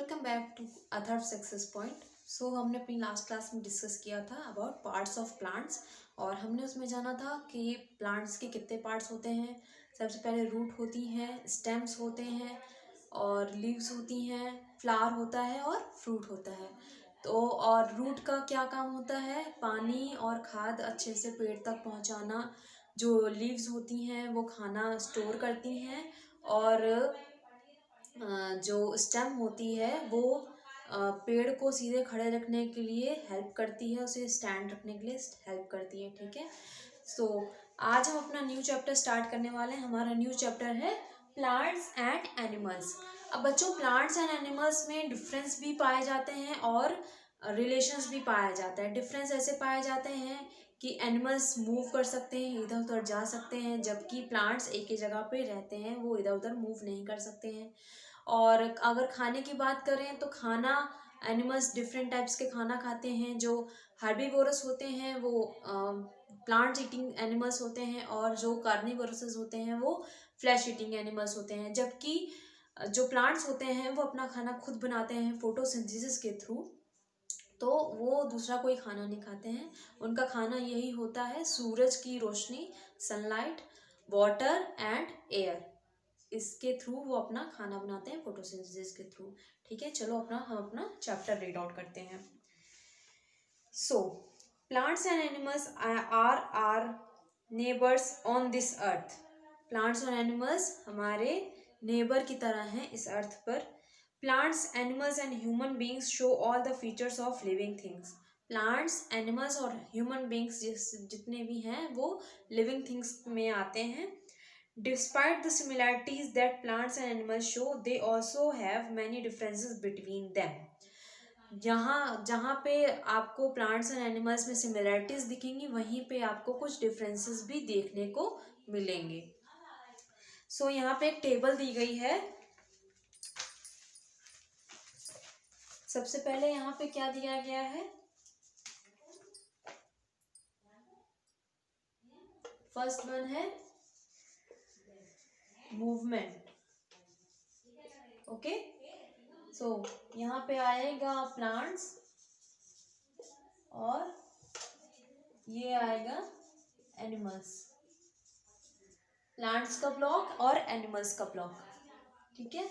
Welcome back to Atharva success point. So हमने अपनी last class में डिस्कस किया था अबाउट पार्ट्स ऑफ प्लांट्स और हमने उसमें जाना था कि प्लांट्स के कितने पार्ट्स होते हैं। सबसे पहले रूट होती हैं, स्टेम्स होते हैं और लीव्स होती हैं, फ्लावर होता है और फ्रूट होता है। तो और रूट का क्या काम होता है? पानी और खाद अच्छे से पेड़ तक पहुंचाना। जो लीव्स होती हैं वो खाना स्टोर करती हैं और जो स्टेम होती है वो पेड़ को सीधे खड़े रखने के लिए हेल्प करती है, उसे स्टैंड रखने के लिए हेल्प करती है। ठीक है। सो आज हम अपना न्यू चैप्टर स्टार्ट करने वाले हैं। हमारा न्यू चैप्टर है प्लांट्स एंड एनिमल्स। अब बच्चों, प्लांट्स एंड एनिमल्स में डिफरेंस भी पाए जाते हैं और रिलेशंस भी पाया जाता है। डिफरेंस ऐसे पाए जाते हैं कि एनिमल्स मूव कर सकते हैं, इधर उधर जा सकते हैं, जबकि प्लांट्स एक ही जगह पे रहते हैं, वो इधर उधर मूव नहीं कर सकते हैं। और अगर खाने की बात करें तो खाना, एनिमल्स डिफरेंट टाइप्स के खाना खाते हैं। जो हर्बीवोरस होते हैं वो प्लांट ईटिंग एनिमल्स होते हैं और जो कार्निवोरस होते हैं वो फ्लैश ईटिंग एनिमल्स होते हैं। जबकि जो प्लांट्स होते हैं वो अपना खाना खुद बनाते हैं फोटोसिंथेसिस के थ्रू, तो वो दूसरा कोई खाना नहीं खाते हैं। उनका खाना यही होता है सूरज की रोशनी, सनलाइट, वाटर एंड एयर, इसके थ्रू वो अपना खाना बनाते हैं फोटोसिंथेसिस के थ्रू। ठीक है, चलो हम अपना चैप्टर रीड आउट करते हैं। So plants and animals are neighbours on this earth. Plants और एनिमल्स हमारे नेबर की तरह हैं इस अर्थ पर। Plants, animals and human beings show all the features of living things. Plants, animals और ह्यूमन बींग्स जितने भी हैं वो लिविंग थिंग्स में आते हैं। Despite the similarities that plants and animals show, they also have many differences between them. जहाँ पे आपको प्लांट्स एंड एनिमल्स में सिमिलैरिटीज दिखेंगी, वहीं पे आपको कुछ डिफरेंसेस भी देखने को मिलेंगे। सो यहाँ पे एक टेबल दी गई है। सबसे पहले यहाँ पे क्या दिया गया है? फर्स्ट वन है मूवमेंट। ओके, सो यहाँ पे आएगा प्लांट्स और ये आएगा एनिमल्स। प्लांट्स का ब्लॉक और एनिमल्स का ब्लॉक। ठीक है।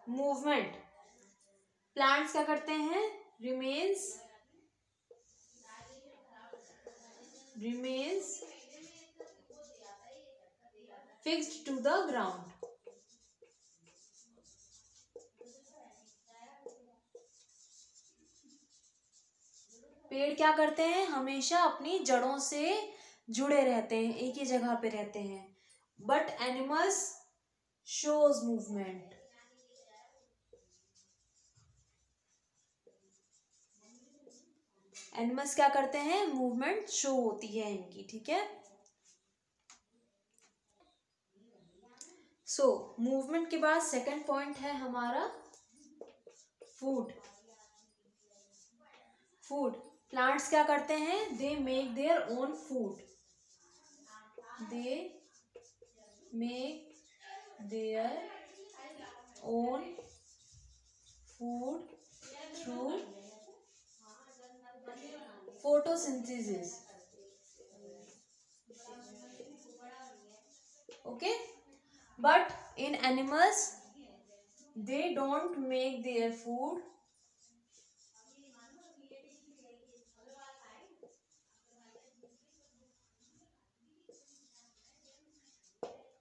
मूवमेंट, प्लांट्स क्या करते हैं? Remains fixed to the ground. पेड़ क्या करते हैं? हमेशा अपनी जड़ों से जुड़े रहते हैं, एक ही जगह पे रहते हैं। But animals shows movement. Animals क्या करते हैं? मूवमेंट शो होती है इनकी। ठीक है। सो मूवमेंट के बाद सेकंड पॉइंट है हमारा फूड। प्लांट्स क्या करते हैं? They make their own food. They make their own food through photosynthesis. Okay, but in animals they don't make their food.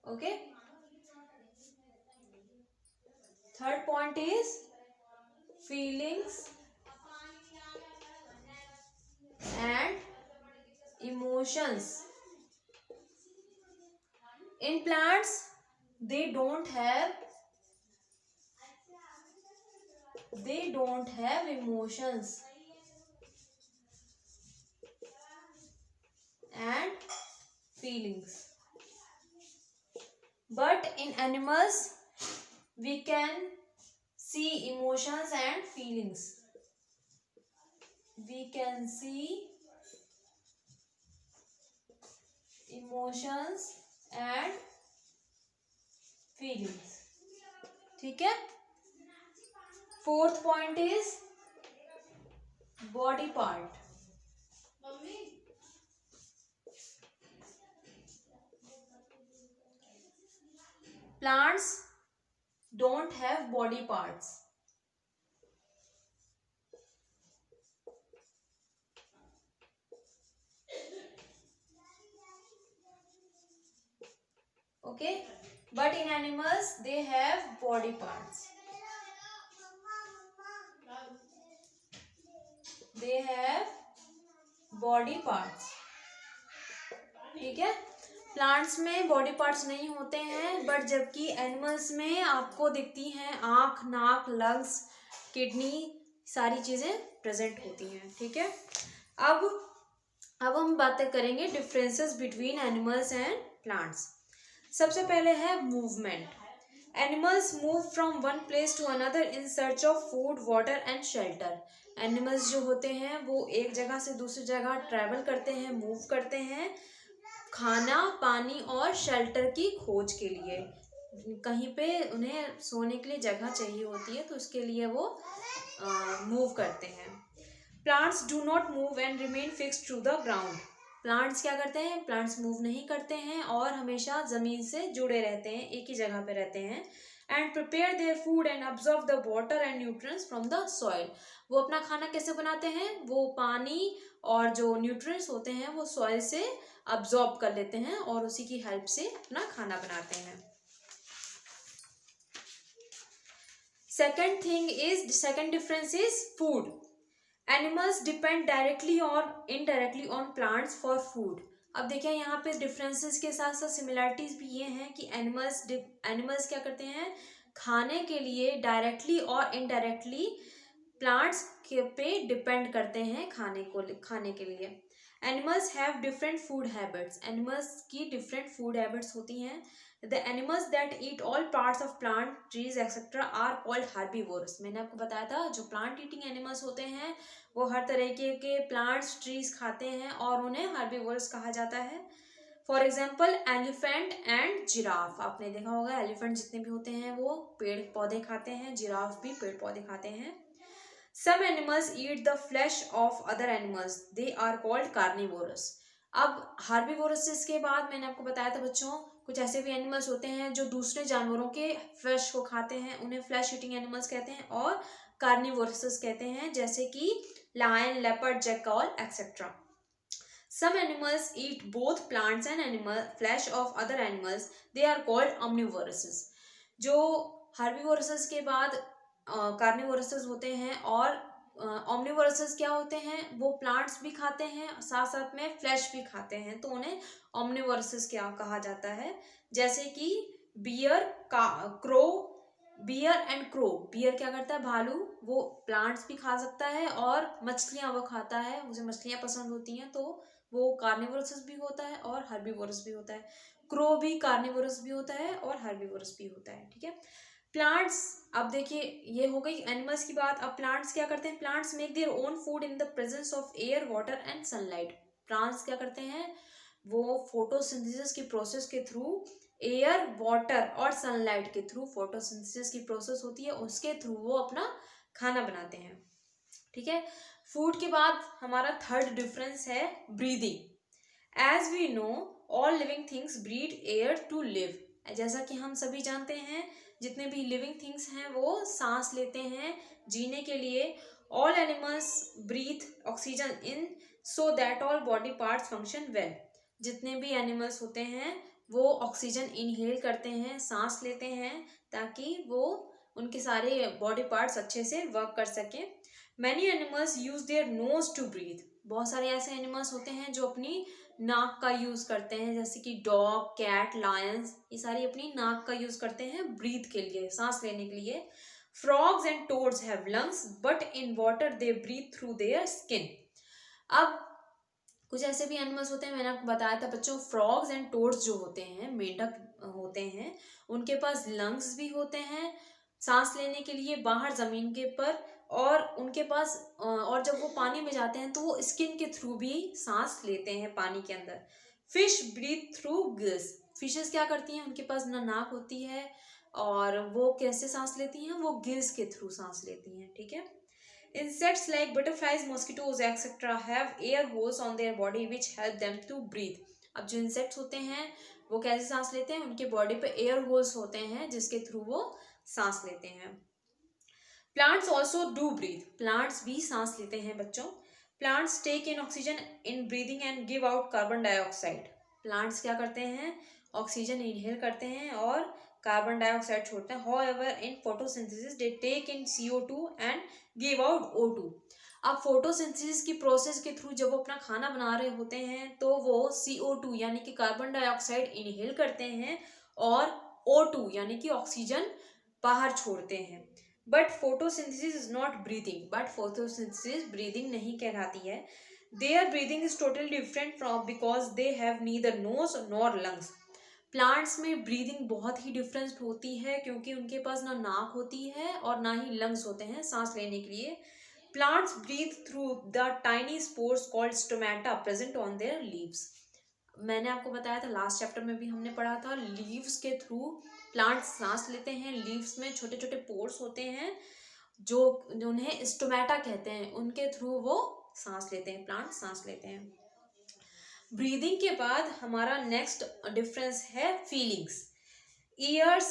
Okay, third point is feelings and emotions. In plants they don't have emotions and feelings, but in animals we can see emotions and feelings. We can see emotions and feelings. ठीक है। Fourth point is body part. Plants don't have body parts. Okay, but in animals they have body parts. They have body parts. ठीक है, plants में body parts नहीं होते हैं, but जबकि animals में आपको दिखती हैं आँख, नाक, लंग्स, किडनी, सारी चीज़ें प्रेजेंट होती हैं. ठीक है, अब हम बातें करेंगे differences between animals and plants. सबसे पहले है movement. Animals move from one place to another in search of food, water and shelter. Animals जो होते हैं वो एक जगह से दूसरी जगह ट्रैवल करते हैं, मूव करते हैं खाना, पानी और शेल्टर की खोज के लिए. कहीं पे उन्हें सोने के लिए जगह चाहिए होती है तो उसके लिए वो मूव करते हैं. Plants do not move and remain fixed to the ground. Plants क्या करते हैं? प्लांट्स मूव नहीं करते हैं और हमेशा ज़मीन से जुड़े रहते हैं, एक ही जगह पे रहते हैं. And prepare their food and absorb the water and nutrients from the soil. वो अपना खाना कैसे बनाते हैं? वो पानी और जो न्यूट्रिएंट्स होते हैं वो सॉइल से अब्जॉर्ब कर लेते हैं और उसी की हेल्प से अपना खाना बनाते हैं. Second difference is food. Animals depend directly और indirectly on plants for food. अब देखिए यहाँ पे डिफरेंसेस के साथ साथ सिमिलरिटीज भी ये हैं कि एनिमल्स क्या करते हैं? खाने के लिए डायरेक्टली और इनडायरेक्टली प्लांट्स के पे डिपेंड करते हैं खाने के लिए. Animals have different food habits. Animals की डिफरेंट फूड हैबिट्स होती हैं. The animals that eat all parts of plant, trees etcetera are called herbivorous. मैंने आपको बताया था जो प्लांट ईटिंग एनिमल्स होते हैं वो हर तरीके के प्लांट्स, ट्रीज खाते हैं और उन्हें हार्बीवोरस कहा जाता है. For example elephant and giraffe. आपने देखा होगा एलिफेंट जितने भी होते हैं वो पेड़ पौधे खाते हैं, जिराफ भी पेड़ पौधे खाते हैं. Some animals eat the flesh of other animals. They are called carnivorous. अब हार्बीवोरस के बाद मैंने आपको बताया था बच्चों, कुछ ऐसे भी एनिमल्स होते हैं जो दूसरे जानवरों के फ्लैश को खाते हैं, उन्हें फ्लैश ईटिंग एनिमल्स कहते हैं. और कार्निवोरस कहते हैं, जैसे कि lion, leopard, jackal etcetera. Some animals eat both plants and animal flesh of other animals. They are called omnivorous. जो हार्बीवोरस के बाद कार्निवोरस होते हैं और ओमनिवोरस क्या होते हैं? वो प्लांट्स भी खाते हैं, साथ साथ में फ्लैश भी खाते हैं, तो उन्हें ओमनिवोरस क्या कहा जाता है. जैसे कि बियर एंड क्रो. बियर क्या करता है? भालू. वो प्लांट्स भी खा सकता है और मछलियां वो खाता है, मुझे मछलियां पसंद होती हैं, तो वो कार्निवोरस भी होता है और हर्बीवोरस भी होता है. क्रो भी कार्निवोरस भी होता है और हर्बीवोरस भी होता है. ठीक है, प्लांट्स. अब देखिए ये हो गई एनिमल्स की बात. अब प्लांट्स क्या करते हैं? Plants make their own food in the presence of air, water and sunlight. Plants क्या करते हैं? वो फोटोसिंथेसिस की प्रोसेस के थ्रू, एयर, वाटर और सनलाइट के थ्रू, फोटोसिंथेसिस की प्रोसेस होती है उसके थ्रू वो अपना खाना बनाते हैं. ठीक है, फूड के बाद हमारा थर्ड डिफरेंस है breathing. As we know all living things breathe air to live. जैसा कि हम सभी जानते हैं जितने भी लिविंग थिंग्स हैं वो सांस लेते हैं जीने के लिए. All animals breathe oxygen in so that all body parts function well. जितने भी एनिमल्स होते हैं वो ऑक्सीजन इनहेल करते हैं, सांस लेते हैं, ताकि वो उनके सारे बॉडी पार्ट्स अच्छे से वर्क कर सकें. Many animals use their nose to breathe. बहुत सारे ऐसे एनिमल्स होते हैं जो अपनी नाक का यूज करते हैं, जैसे कि डॉग, कैट, लायंस, ये सारी अपनी नाक का यूज करते हैं ब्रीथ के लिए, सांस लेने के लिए. Frogs and toads have lungs but in water they breathe through their skin. अब कुछ ऐसे भी एनिमल्स होते हैं, मैंने आपको बताया था बच्चों, फ्रॉग्स एंड टोड्स जो होते हैं, मेंढक होते हैं, उनके पास लंग्स भी होते हैं सांस लेने के लिए बाहर जमीन के पर, और उनके पास और जब वो पानी में जाते हैं तो वो स्किन के थ्रू भी सांस लेते हैं पानी के अंदर. Fish breathe through gills. Fishes क्या करती हैं? उनके पास ना नाक होती है, और वो कैसे सांस लेती हैं, वो गिल्स के थ्रू सांस लेती हैं, ठीक है। Insects like butterflies, mosquitoes, etc. have air holes on their body which help them to breathe. अब जो इंसेक्ट्स होते हैं वो कैसे सांस लेते हैं, उनके बॉडी पे एयर होल्स होते हैं जिसके थ्रू वो सांस लेते हैं। Plants also do breathe, plants भी सांस लेते हैं बच्चों। Plants take in oxygen in breathing and give out carbon dioxide. Plants क्या करते हैं, ऑक्सीजन इनहेल करते हैं और कार्बन डाइऑक्साइड छोड़ते हैं। However, in photosynthesis they take in CO2 and give out O2. अब फोटोसिंथेसिस की प्रोसेस के थ्रू जब वो अपना खाना बना रहे होते हैं तो वो CO2 यानी कि कार्बन डाइऑक्साइड इनहेल करते हैं और O2 यानी कि ऑक्सीजन बाहर छोड़ते हैं। But photosynthesis is not breathing, but photosynthesis breathing नहीं कहलाती है। Their breathing is totally different from because they have neither nose nor lungs. Plants में ब्रीदिंग बहुत ही डिफरेंस होती है क्योंकि उनके पास ना नाक होती है और ना ही लंग्स होते हैं सांस लेने के लिए। Plants breathe through the tiny spores called stomata present on their leaves. मैंने आपको बताया था लास्ट चैप्टर में भी हमने पढ़ा था, लीव्स के थ्रू प्लांट्स सांस लेते हैं। लीव्स में छोटे छोटे पोर्स होते हैं जो उन्हें स्टोमेटा कहते हैं, उनके थ्रू वो सांस लेते हैं, प्लांट सांस लेते हैं। ब्रीदिंग के बाद हमारा नेक्स्ट डिफरेंस है feelings. Ears,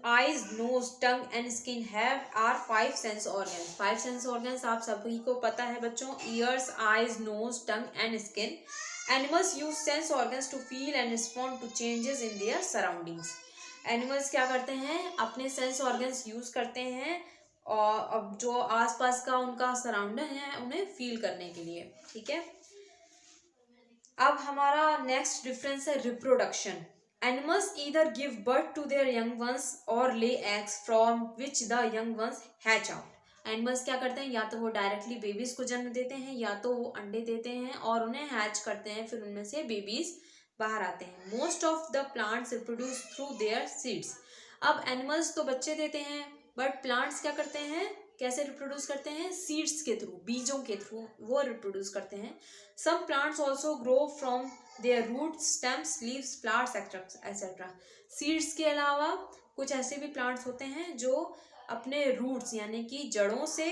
eyes, nose, tongue and skin have our 5 sense organs. 5 sense organs आप सभी को पता है बच्चों, ears, eyes, nose, tongue and skin. Animals use sense organs to feel and respond to changes in their surroundings. Animals क्या करते हैं, अपने सेंस ऑर्गन्स यूज करते हैं और अब जो आसपास का उनका सराउंडिंग है उन्हें फील करने के लिए, ठीक है। अब हमारा नेक्स्ट डिफरेंस है reproduction. Animals either give birth to their young ones और lay eggs from which the young ones hatch out. Animals क्या करते हैं, या तो वो डायरेक्टली बेबीज को जन्म देते हैं या तो वो अंडे देते हैं और उन्हें हैच करते हैं, फिर उनमें से बेबीज बाहर आते हैं। Most of the plants reproduce through their seeds. अब एनिमल्स तो बच्चे देते हैं बट प्लांट्स क्या करते हैं, कैसे रिप्रोड्यूस करते हैं, सीड्स के थ्रू, बीजों के थ्रू वो रिप्रोड्यूस करते हैं। Some plants also grow from their roots, stems, leaves, flowers etcetera. Seeds के अलावा कुछ ऐसे भी प्लांट्स होते हैं जो अपने रूट्स यानी कि जड़ों से,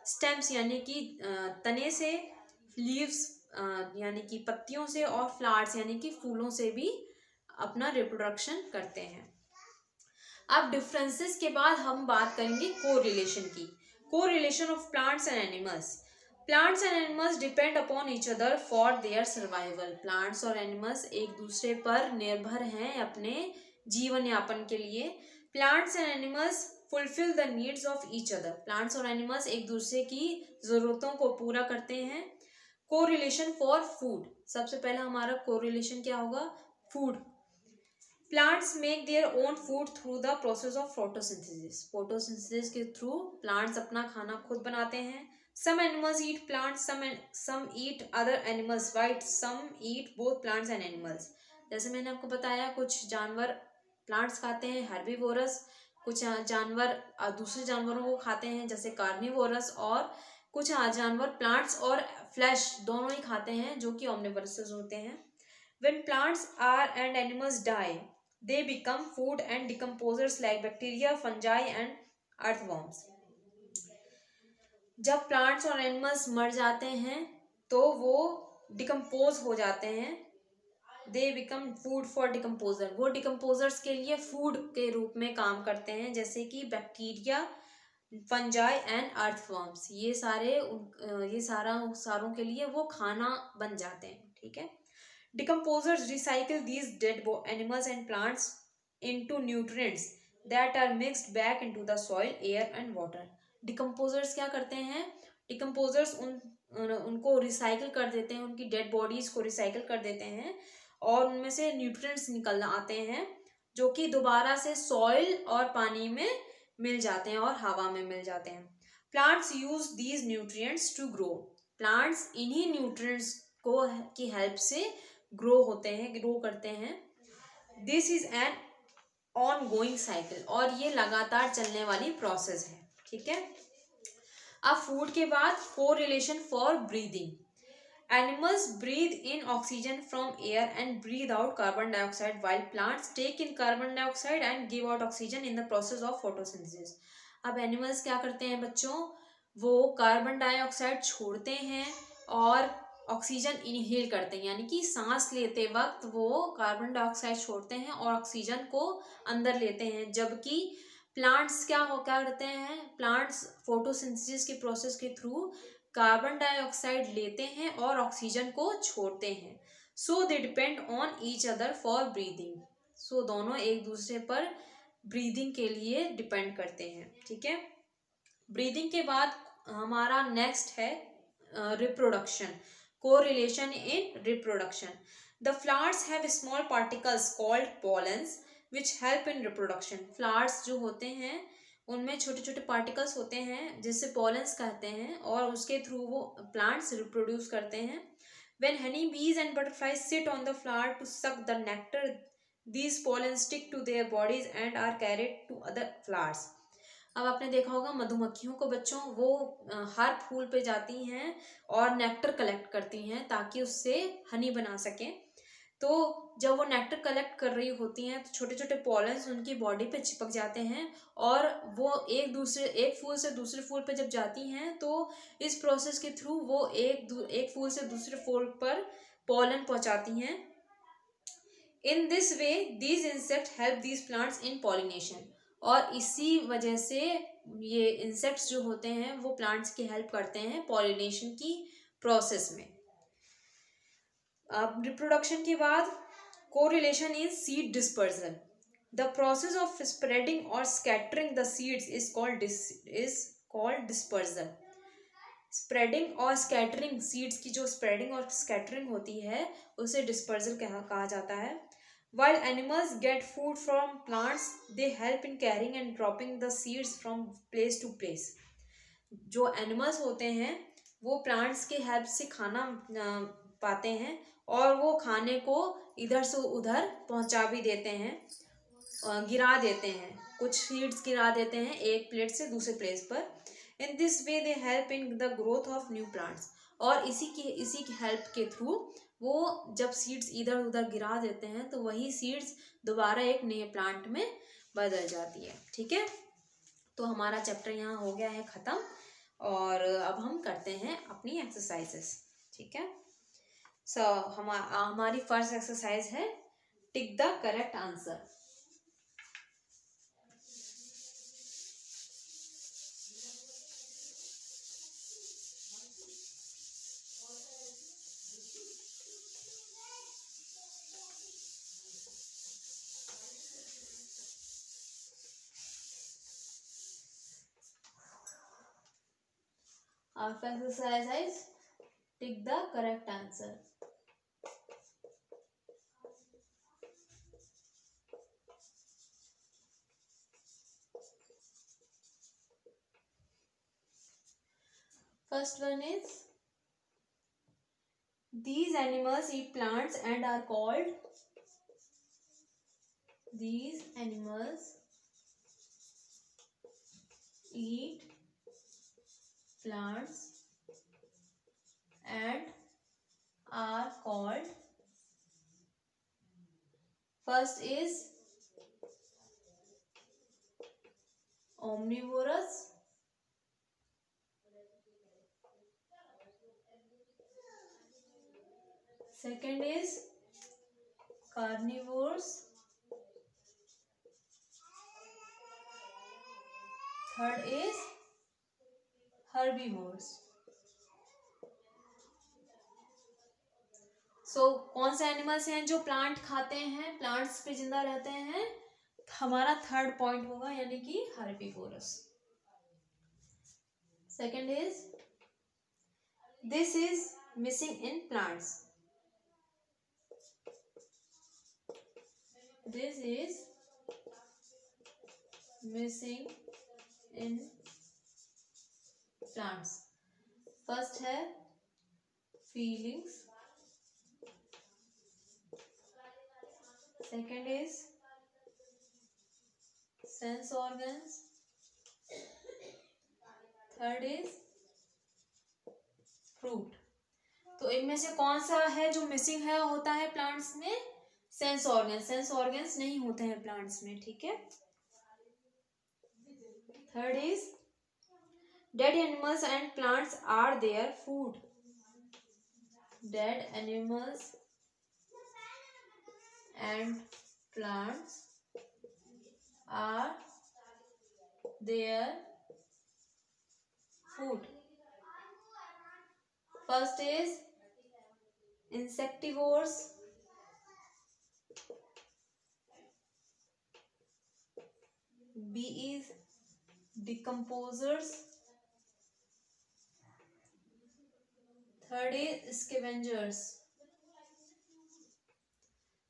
स्टेम्स यानी कि तने से, लीव्स यानी कि पत्तियों से और फ्लावर्स यानी कि फूलों से भी अपना रिप्रोडक्शन करते हैं। अब डिफरेंसेस के बाद हम बात करेंगे कोरिलेशन की। Correlation of plants and animals. Plants and animals depend upon each other for their survival. Plants और एनिमल्स एक दूसरे पर निर्भर हैं अपने जीवन यापन के लिए। Plants and animals fulfil the needs of each other. Plants और एनिमल्स एक दूसरे की जरूरतों को पूरा करते हैं। Correlation for food. सबसे पहला हमारा कोरिलेशन क्या होगा, food. Plants make their own food through the process of photosynthesis. Photosynthesis के थ्रू प्लांट्स अपना खाना खुद बनाते हैं। Some animals eat plants, some eat other animals, while some eat both plants and animals. जैसे मैंने आपको बताया कुछ जानवर प्लांट्स खाते हैं, हर्बीवोरस, कुछ जानवर दूसरे जानवरों को खाते हैं जैसे कार्निवोरस, और कुछ जानवर प्लांट्स और फ्लैश दोनों ही खाते हैं जो कि ओमनिवोरस होते हैं। When plants are and animals die, they become food and decomposers like bacteria, fungi and earthworms. जब प्लांट्स और एनिमल्स मर जाते हैं तो वो डिकम्पोज हो जाते हैं। They become food for decomposer. वो डिकम्पोजर्स के लिए फूड के रूप में काम करते हैं जैसे कि बैक्टीरिया, फंजाई एंड अर्थवर्म्स। ये सारों के लिए वो खाना बन जाते हैं, ठीक है। Decomposers recycle these dead animals and plants into nutrients that are mixed back into the soil, air and water. Decomposers क्या करते हैं, Decomposers उनको रिसाइकिल कर देते हैं, उनकी डेड बॉडीज को रिसाइकिल कर देते हैं और उनमें से न्यूट्रिएंट्स निकल आते हैं जो कि दोबारा से सॉइल और पानी में मिल जाते हैं और हवा में मिल जाते हैं। Plants use these nutrients to grow. Plants इन्हीं न्यूट्रिएंट्स को की हेल्प से ग्रो होते हैं, ग्रो करते हैं। This is an on going cycle, और ये लगातार चलने वाली प्रोसेस है, ठीक है। अब फूड के बाद correlation for breathing. Animals breathe in oxygen from air and breathe out carbon dioxide, while plants take in carbon dioxide and give out oxygen in the process of photosynthesis. अब animals क्या करते हैं बच्चों, वो carbon dioxide छोड़ते हैं और oxygen inhale करते हैं, यानी कि सांस लेते वक्त वो कार्बन डाइऑक्साइड छोड़ते हैं और ऑक्सीजन को अंदर लेते हैं। जबकि प्लांट्स क्या करते हैं, प्लांट्स फोटोसिंथेसिस के प्रोसेस के थ्रू कार्बन डाइऑक्साइड लेते हैं और ऑक्सीजन को छोड़ते हैं। So they depend on each other for breathing. So दोनों एक दूसरे पर ब्रीदिंग के लिए डिपेंड करते हैं। ठीक है, ब्रीदिंग के बाद हमारा नेक्स्ट है reproduction, correlation in reproduction. The flowers have small particles called pollens which help in reproduction. Flowers जो होते हैं उनमें छोटे छोटे पार्टिकल्स होते हैं जिससे पॉलेंस कहते हैं, और उसके थ्रू वो प्लांट्स रिप्रोड्यूस करते हैं। When honey bees and butterflies sit on the flower to suck the nectar, these pollen stick to their bodies and are carried to other flowers. अब आपने देखा होगा मधुमक्खियों को बच्चों, वो हर फूल पे जाती हैं और नेक्टर कलेक्ट करती हैं ताकि उससे हनी बना सकें। तो जब वो नेक्टर कलेक्ट कर रही होती हैं तो छोटे छोटे पॉलेंस उनकी बॉडी पे चिपक जाते हैं, और वो एक फूल से दूसरे फूल पे जब जाती हैं तो इस प्रोसेस के थ्रू वो एक फूल से दूसरे फूल पर पॉलन पहुंचाती हैं। In this way these insect help these plants in pollination. और इसी वजह से ये इंसेक्ट्स जो होते हैं वो प्लांट्स की हेल्प करते हैं पॉलिनेशन की प्रोसेस में। अब रिप्रोडक्शन के बाद correlation in seed dispersal. The process of spreading और scattering the seeds is called dispersal. Spreading और स्कैटरिंग, सीड्स की जो स्प्रेडिंग और स्कैटरिंग होती है उसे डिस्पर्जल कहा जाता है। While animals get food from plants, they help in carrying and dropping the seeds from place to place. जो एनिमल्स होते हैं वो प्लांट्स के हेल्प से खाना पाते हैं और वो खाने को इधर से उधर पहुंचा भी देते हैं, गिरा देते हैं, कुछ सीड्स गिरा देते हैं एक प्लेट से दूसरे प्लेस पर। In this way they help in the growth of new plants. और इसी की हेल्प के थ्रू वो जब सीड्स इधर उधर गिरा देते हैं तो वही सीड्स दोबारा एक नए प्लांट में बदल जाती है। ठीक है, तो हमारा चैप्टर यहाँ हो गया है ख़त्म, और अब हम करते हैं अपनी एक्सरसाइजेस। ठीक है, सो हमारी फर्स्ट एक्सरसाइज है tick the correct answer. Our first exercise is tick the correct answer. First one is, these animals eat plants and are called. These animals eat plants and are called. First is omnivorous. Second is carnivores. Third is herbivores. कौन से animals हैं जो plant खाते हैं, plants पे जिंदा रहते हैं? हमारा थर्ड पॉइंट होगा, यानी कि herbivorous. Second is this is missing in plants. This is missing in plants. First है feelings, second is sense organs, third is fruit। तो इनमें से कौन सा है जो मिसिंग है होता है प्लांट्स में? Sense organ. सेंस ऑर्गन्स नहीं होते हैं प्लांट्स में, ठीक है। Third is dead animals and plants are their food. Dead animals and plants are their food. First is insectivores. B is decomposers. Third is scavengers.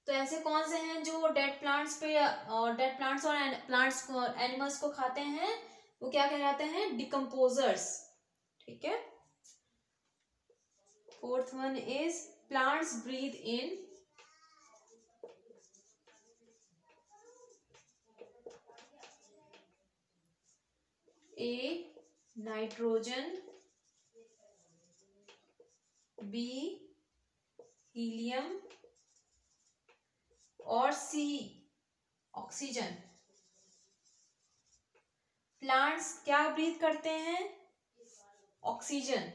तो ऐसे कौन से हैं जो डेड प्लांट्स पे और डेड प्लांट्स और प्लांट्स को एनिमल्स को खाते हैं? वो क्या कहलाते हैं? डिकम्पोजर्स, ठीक है। Fourth one is plants breathe in A nitrogen, B helium और सी ऑक्सीजन। प्लांट्स क्या ब्रीथ करते हैं? Oxygen.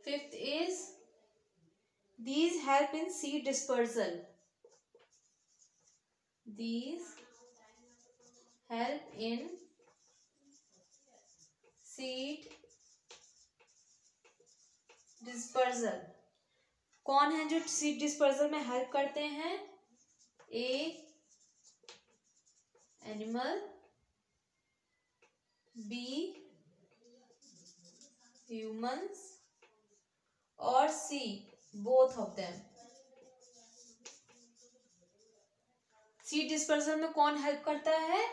Fifth is these help in seed dispersal. These help in seed dispersal. कौन है जो सीड डिस्पर्सल में हेल्प करते हैं? ए एनिमल, बी ह्यूमंस और C both of them. Seed dispersal में कौन हेल्प करता है?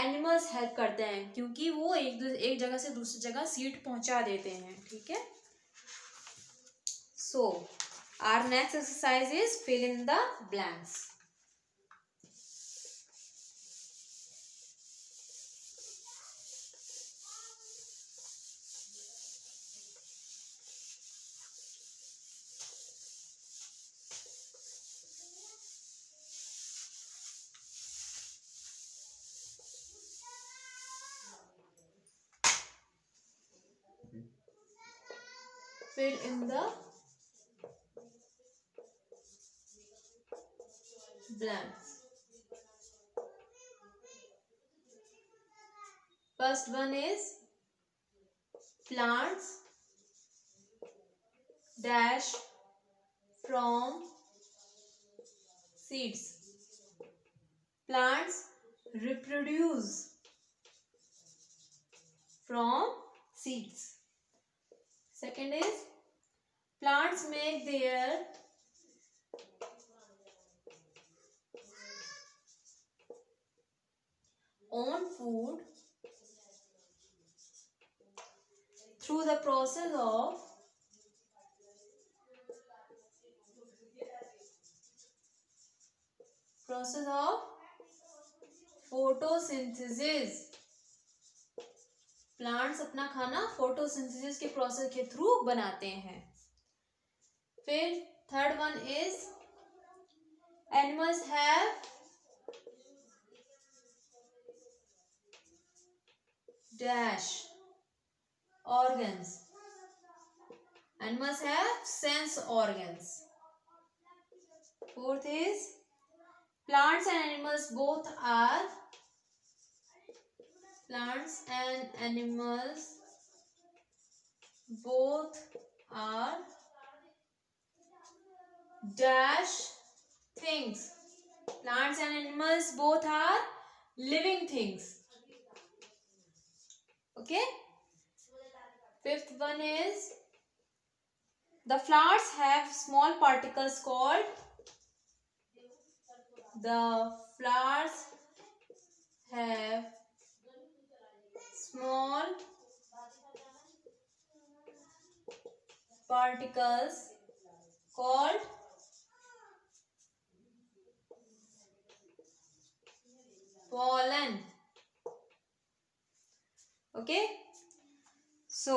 एनिमल्स हेल्प करते हैं, क्योंकि वो एक जगह से दूसरी जगह सीड पहुंचा देते हैं, ठीक है। सो our next exercise is fill in the blanks. Fill in the blanks. First one is plants dash from seeds. Plants reproduce from seeds. Second is plants make their own food through the process of photosynthesis. Plants अपना खाना photosynthesis के process के through बनाते हैं। फिर third one is animals have dash organs. Animals have sense organs. Fourth is plants and animals both are dash things. Plants and animals both are living things. Okay. Fifth one is the flowers have small particles called pollen. Okay. So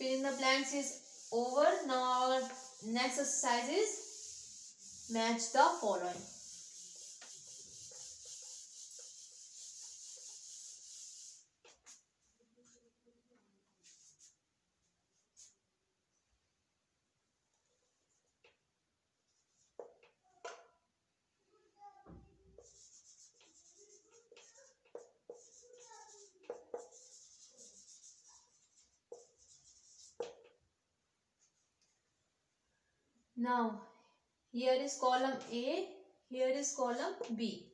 fill in the blanks is over. Now our next exercise is match the following. Now here is column A, here is column B.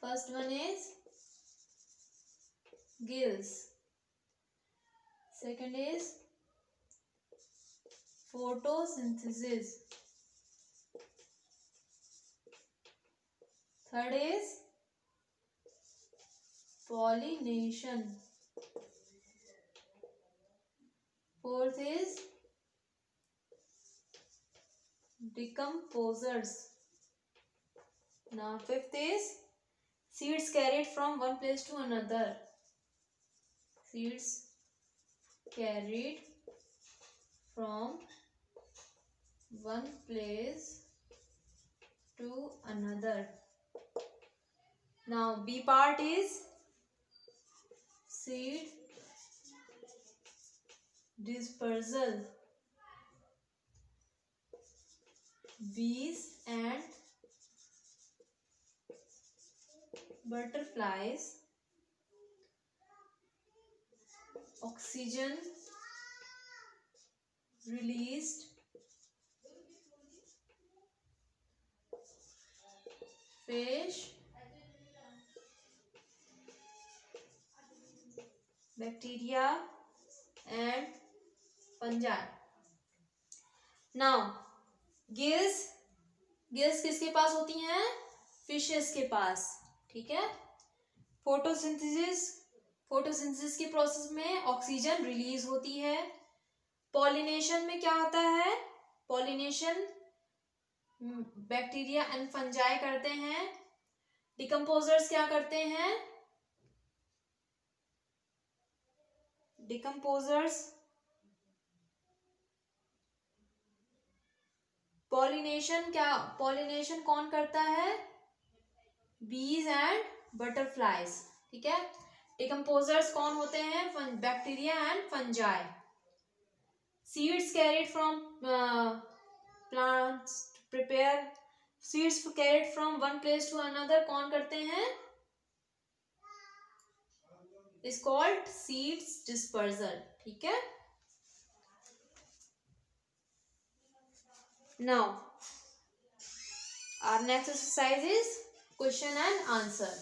First one is gills. Second is photosynthesis. Third is pollination. Fourth is decomposers. Now fifth is seeds carried from one place to another. Seeds carried from one place to another. Now B part is seed dispersal. Bees and butterflies oxygen released fish bacteria and fungi. Now gills किसके पास होती हैं? Fishes के पास. ठीक है. Photosynthesis की process में oxygen release होती है. पॉलिनेशन में क्या होता है? पॉलिनेशन बैक्टीरिया एंड फंजाई करते हैं. डिकम्पोजर्स क्या करते हैं? डिकम्पोजर्स पॉलिनेशन कौन करता है? बीज एंड बटरफ्लाइज. ठीक है. डिकम्पोजर्स कौन होते हैं? Bacteria and fungi. Seeds carried from plants prepare seeds carried from one place to another कौन करते हैं? Is called seeds dispersal. ठीक है. Now our next exercise is question and answer.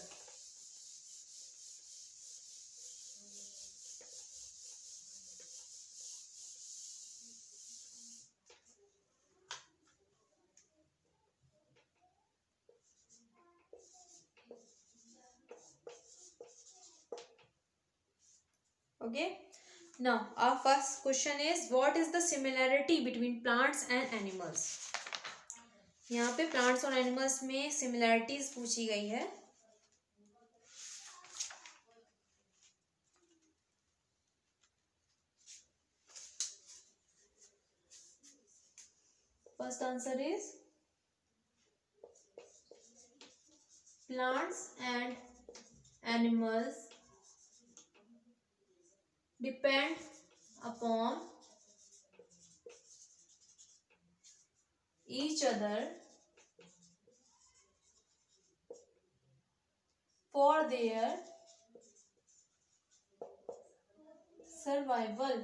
Okay. Now our first question is what is the similarity between plants and animals? यहाँ पे plants और animals में similarities पूछी गई है. First answer is plants and animals depend upon each other for their survival.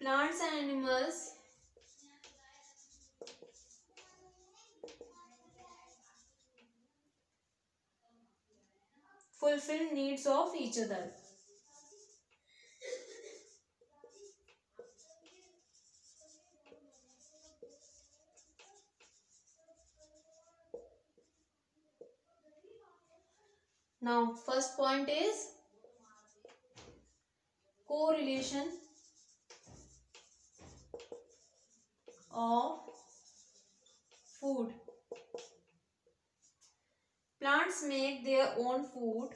Plants and animals fulfill needs of each other. Now first point is correlation of food. Plants make their own food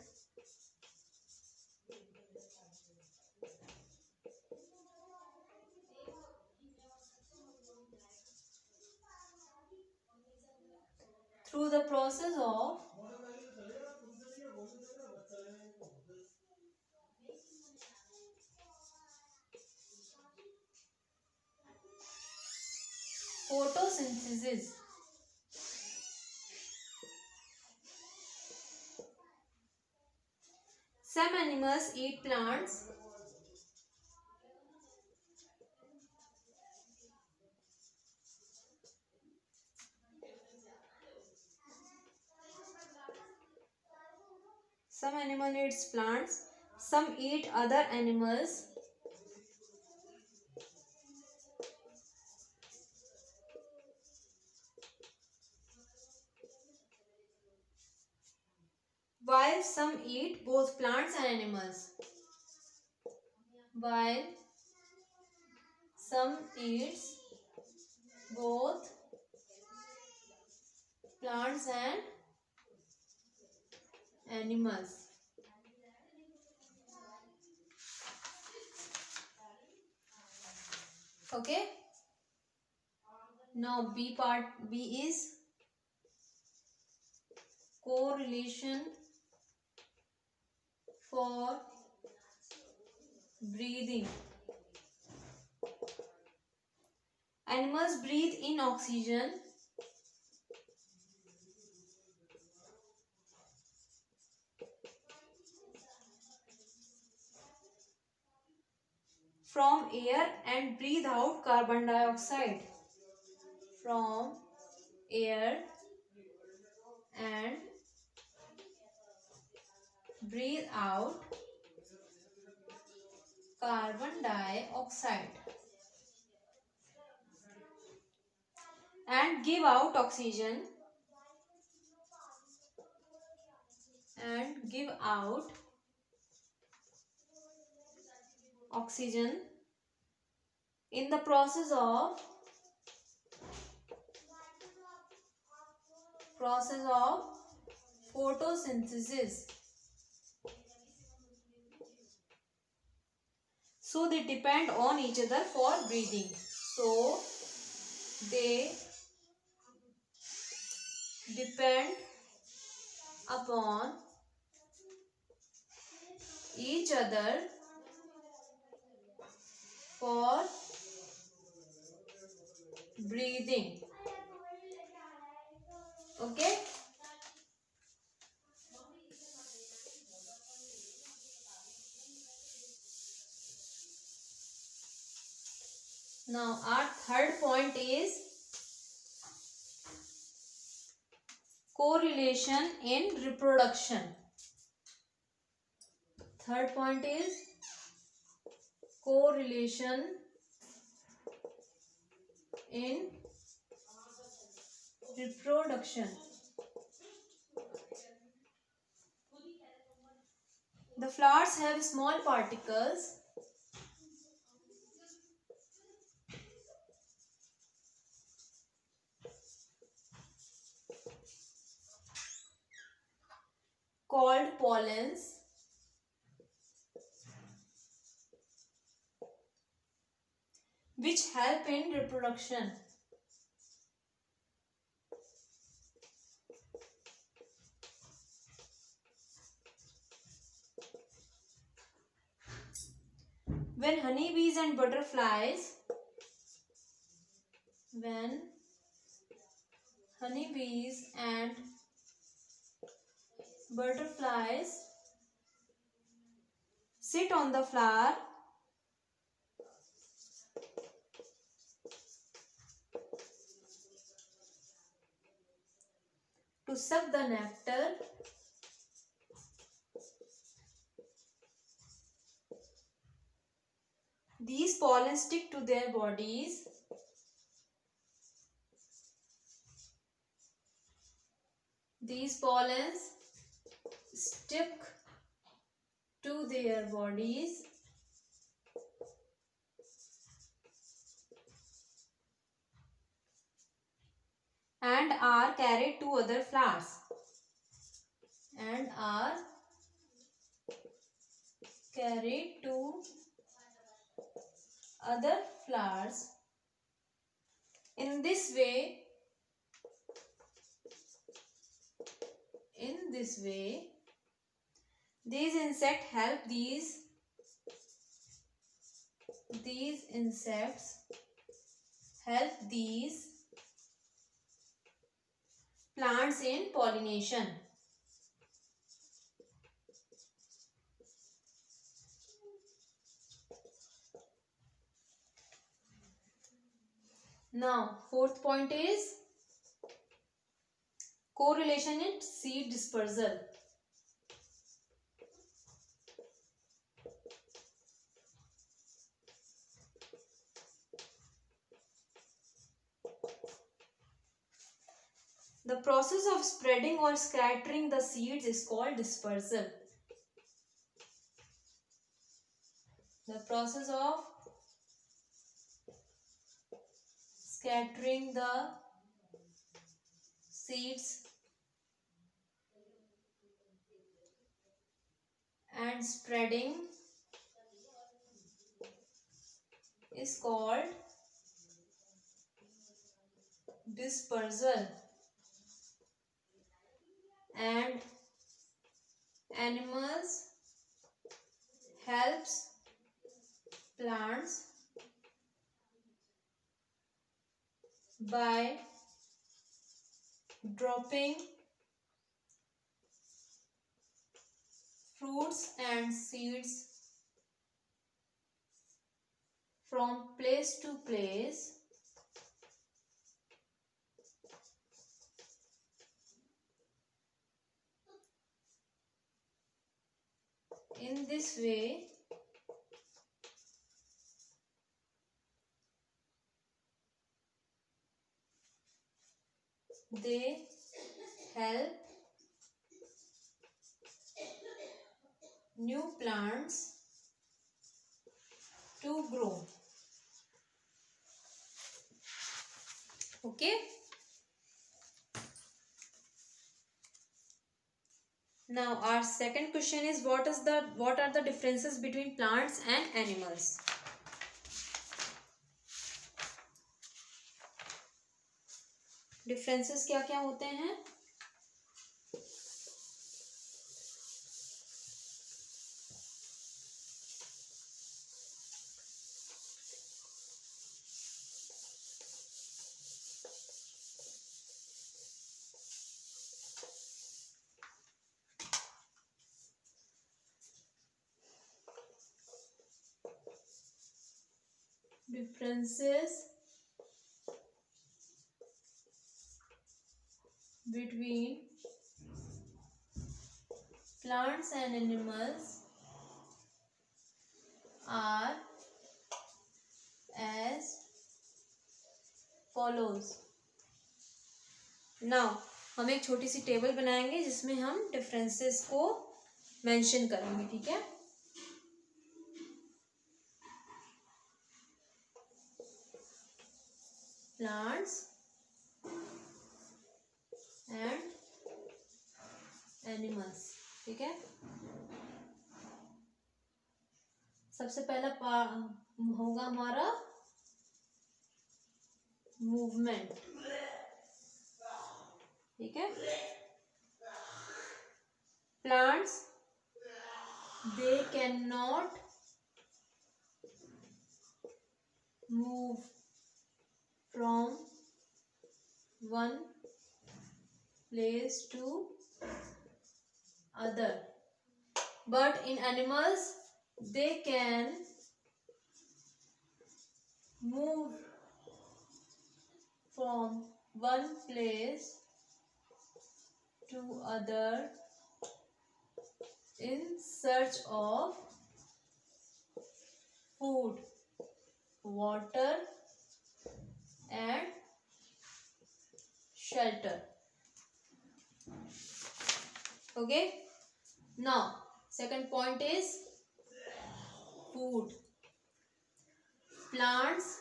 through the process of photosynthesis. Some animals eat plants. Some animal eats plants. Some eat other animals. While some eat both plants and animals. While some eats both plants and animals. Okay. Now B part. B is correlation for breathing. Animals breathe in oxygen from air and breathe out carbon dioxide. From air and breathe out carbon dioxide and give out oxygen in the process of photosynthesis. So they depend on each other for breathing. So they depend upon each other for breathing. Okay. Now our third point is correlation in reproduction. Third point is correlation in reproduction. The flowers have small particles called pollens which help in reproduction. When honeybees and butterflies sit on the flower, to suck the nectar, these pollen stick to their bodies These pollens stick to their bodies and are carried to other flowers In this way, this way, these insects help these plants in pollination. Now, fourth point is correlation in seed dispersal. The process of spreading or scattering the seeds is called dispersal. The process of scattering the seeds and spreading is called dispersal. And animals helps plants by dropping fruits and seeds from place to place in this way. They help new plants to grow. Okay. Now our second question is what are the differences between plants and animals? Differences क्या क्या होते हैं? Differences between plants and animals are as follows. Now हम एक छोटी सी table बनाएंगे जिसमें हम डिफरेंसेस को मेंशन करेंगे. ठीक है. Plants and animals. ठीक है. सबसे पहला होगा हमारा मूवमेंट. ठीक है. Plants, they cannot move from one place to other, but in animals they can move from one place to other in search of food, water and shelter. Okay. Now second point is food. Plants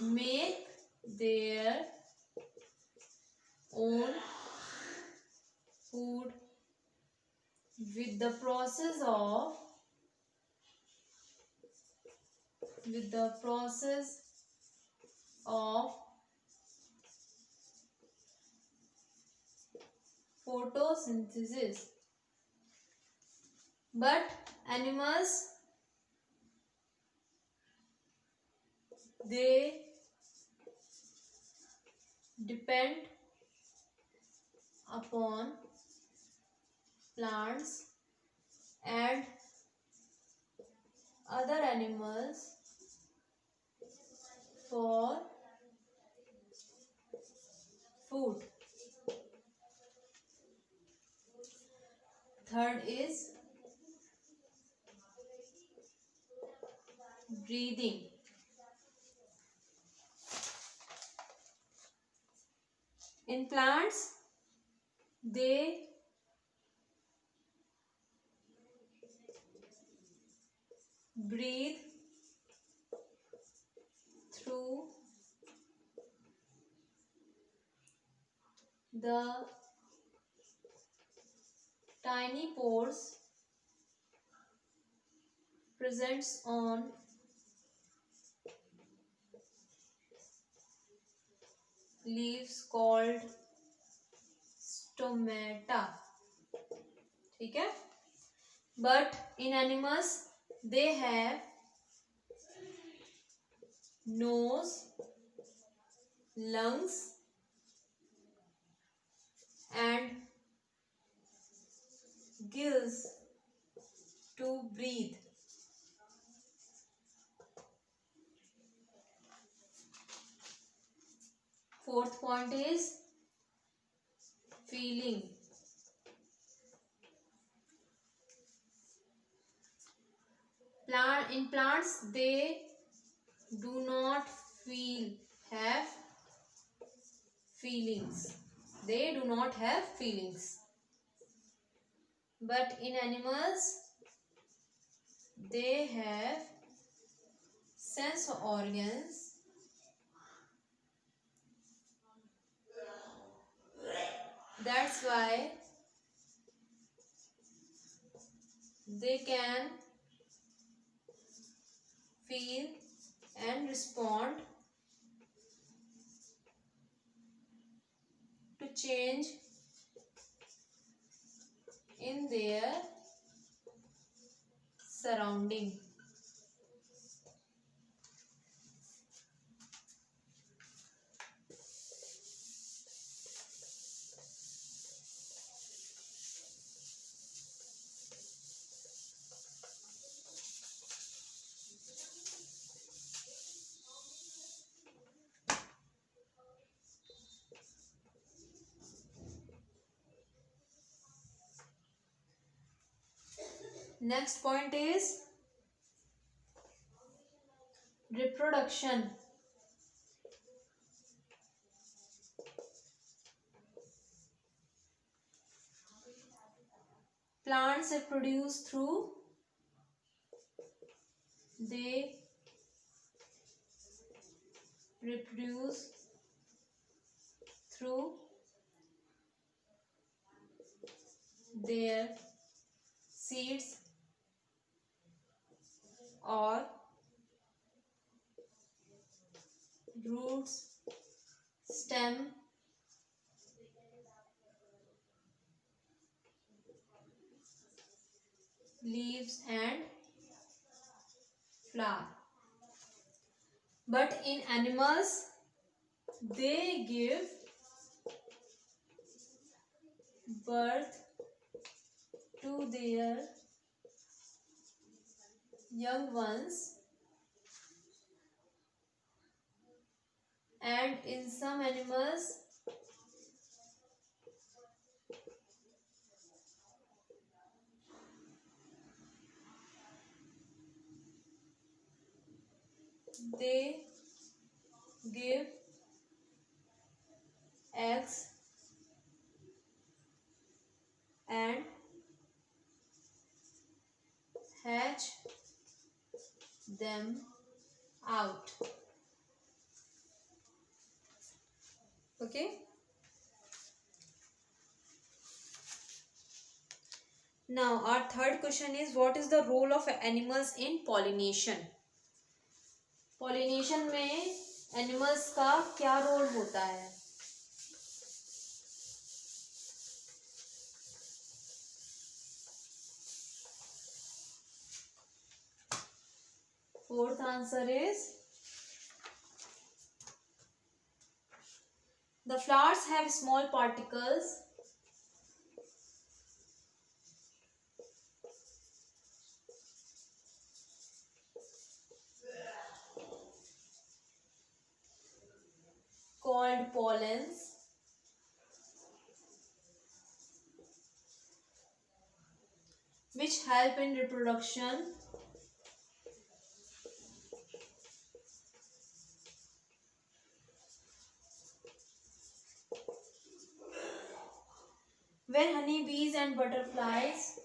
make their own food with the process of photosynthesis. But animals, they depend upon plants and other animals for food. Third is breathing. In plants, they breathe through the tiny pores present on leaves called stomata. ठीक है? But in animals, they have nose, lungs, and gills to breathe. Fourth point is feeling. In plants, they do not have feelings. They do not have feelings. But in animals, they have sense organs that's why they can feel and respond to change in their surrounding. Next point is reproduction. Plants reproduce through their seeds or roots, stem, leaves and flower. But in animals, they give birth to their young ones, and in some animals they give eggs and hatch them out. Okay. Now our third question is, what is the role of animals in pollination? Pollination में animals का क्या role होता है? Fourth answer is the flowers have small particles called pollens which help in reproduction when honeybees and butterflies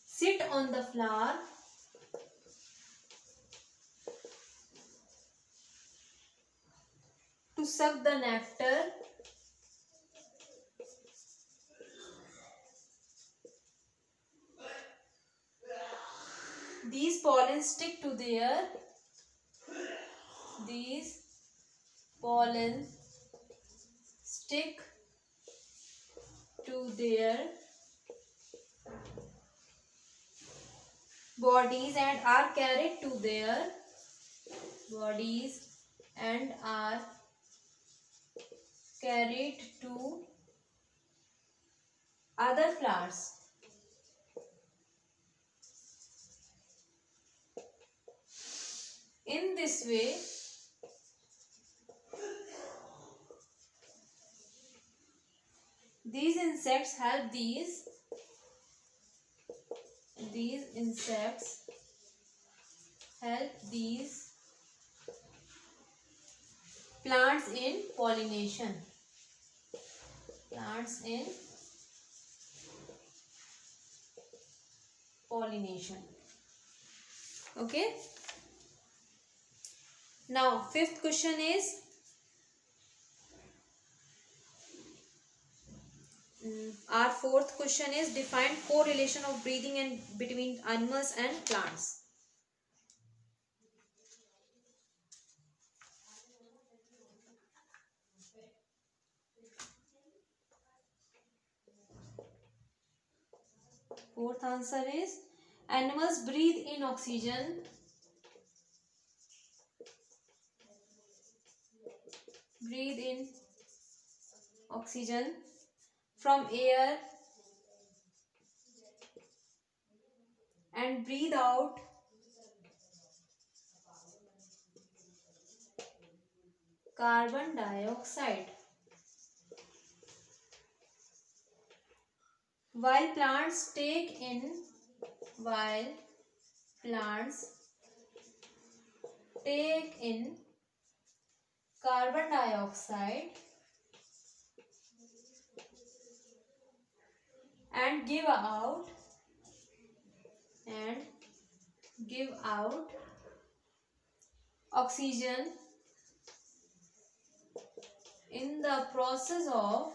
sit on the flower to suck the nectar. These pollens stick to their bodies and are carried to their bodies and are carried to other flowers. In this way, these insects help these plants in pollination. Okay. Now, fifth question is our fourth question is define correlation of breathing and between animals and plants. Fourth answer is animals breathe in oxygen from air and breathe out carbon dioxide. While plants take in carbon dioxide and give out oxygen in the process of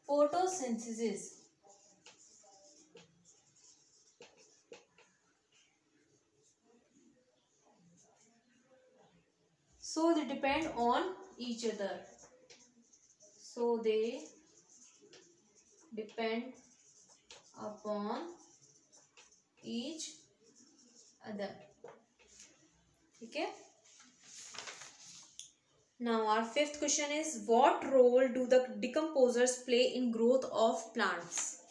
photosynthesis. So they depend on each other. Okay. Now our fifth question is what role do the decomposers play in growth of plants?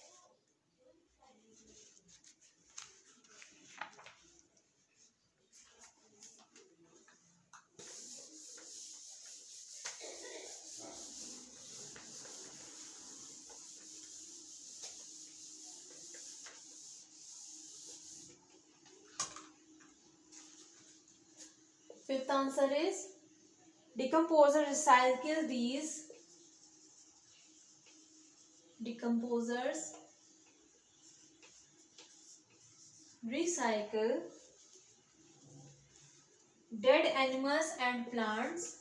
Fifth answer is decomposers recycle dead animals and plants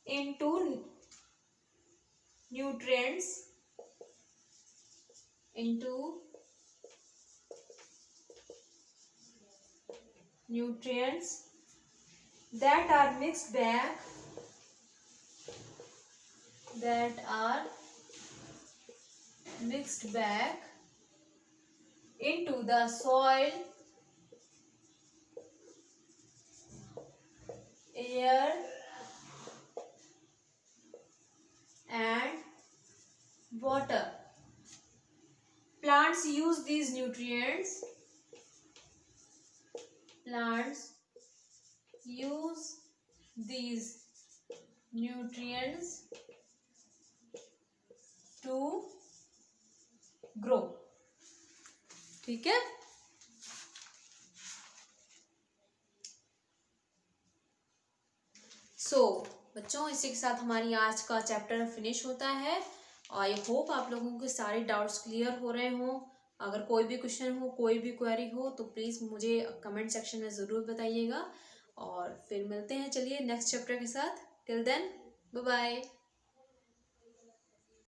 into nutrients into nutrients that are mixed back into the soil, air and water. Plants use these nutrients to grow. ठीक है। बच्चों, इसी के साथ हमारी आज का chapter finish होता है। आई होप आप लोगों के सारे डाउट्स क्लियर हो रहे हों। अगर कोई भी क्वेश्चन हो, कोई भी क्वेरी हो तो प्लीज़ मुझे कमेंट सेक्शन में ज़रूर बताइएगा। और फिर मिलते हैं चलिए नेक्स्ट चैप्टर के साथ। Till then bye bye.